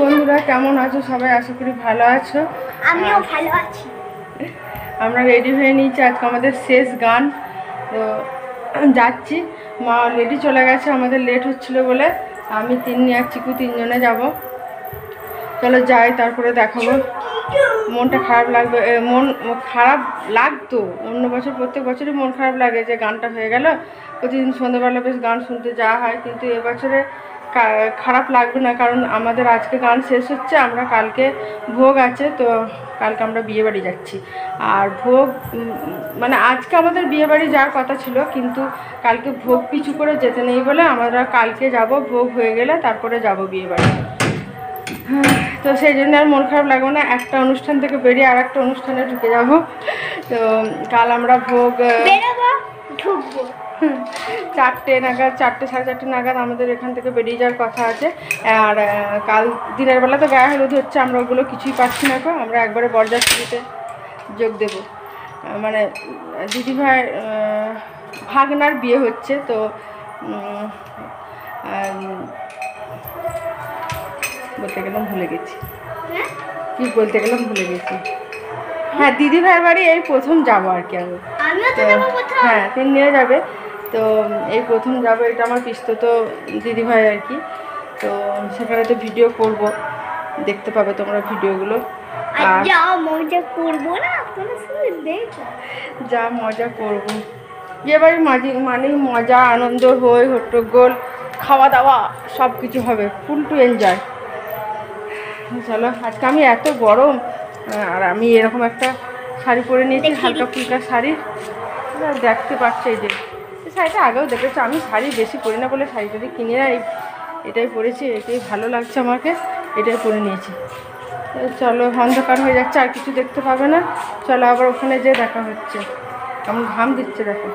বন্ধুরা কেমন আছো সবাই? আশা করি ভালো আছো। আমিও ভালো আছি। আমরা রেডি হয়ে নিয়েছি, আজকে আমাদের শেষ গান। তো যাচ্ছি, মা অলরেডি চলে গেছে, আমাদের লেট হচ্ছিল বলে আমি তিন্নি আর চিকু তিনজনে যাব। চলো যাই, তারপরে দেখাবো। মনটা খারাপ লাগবে, মন খারাপ লাগতো অন্য বছর, প্রত্যেক বছরই মন খারাপ লাগে যে গানটা হয়ে গেল। প্রতিদিন সন্ধ্যাবেলা বেশ গান শুনতে যাওয়া হয়, কিন্তু এবছরে খারাপ লাগবে না, কারণ আমাদের আজকে গান শেষ হচ্ছে, আমরা কালকে ভোগ আছে। তো কালকে আমরা বিয়েবাড়ি যাচ্ছি, আর ভোগ মানে আজকে আমাদের বিয়েবাড়ি যাওয়ার কথা ছিল, কিন্তু কালকে ভোগ পিছু করে যেতে নেই বলে আমরা কালকে যাব। ভোগ হয়ে গেলে তারপরে যাব বিয়েবাড়ি। তো সেই জন্য আর মন খারাপ লাগবে না, একটা অনুষ্ঠান থেকে বেরিয়ে আর একটা অনুষ্ঠানে ঢুকে যাব। তো কাল আমরা ভোগ ঢুকবো 4টে নাগাদ, 4টে সাড়ে 4টে নাগাদ আমাদের এখান থেকে বেরিয়ে যাওয়ার কথা আছে। আর কাল দিনের বেলা তো গায়ে হলুদ হচ্ছে, আমরা ওগুলো কিছুই পাচ্ছি না। আমরা একবারে বরযাত্রীতে যোগ দেব, মানে দিদিভাই ভাগনার বিয়ে হচ্ছে। তো বলতে গেলাম ভুলে গেছি, কি বলতে গেলাম ভুলে গেছি। হ্যাঁ, দিদিভাইয়ের বাড়ি এই প্রথম যাবো আর কি আমি। হ্যাঁ, তিনিও যাবে। তো এই প্রথম যাবো, এটা আমার পিস্তত দিদিভাই আর কি। তো সেখানে তো ভিডিও করব, দেখতে পাবে তোমরা ভিডিওগুলো। আর যা মজা করবো না, আপনারা শুধু দেখো। যা মজা করবো, বিয়েবাড়ির মানেই মজা, আনন্দ, হই হট্টগোল, খাওয়া দাওয়া সব কিছু হবে, ফুল টু এনজয়। চলো, আজকে আমি এত গরম, আর আমি এরকম একটা শাড়ি পরে নিয়েছি, হালকা ফুলকা শাড়ি। দেখতে পাচ্ছি, এই যে শাড়িটা আগেও দেখেছো, আমি শাড়ি বেশি পরি না বলে শাড়িটা কিনে এটাই পরেছি, এটাই ভালো লাগছে আমাকে, এটাই পরে নিয়েছি। চলো, অন্ধকার হয়ে যাচ্ছে, আর কিছু দেখতে পাবে না। চলো আবার ওখানে যেয়ে দেখা হচ্ছে। কেমন ঘাম দিচ্ছে দেখো।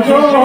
Jai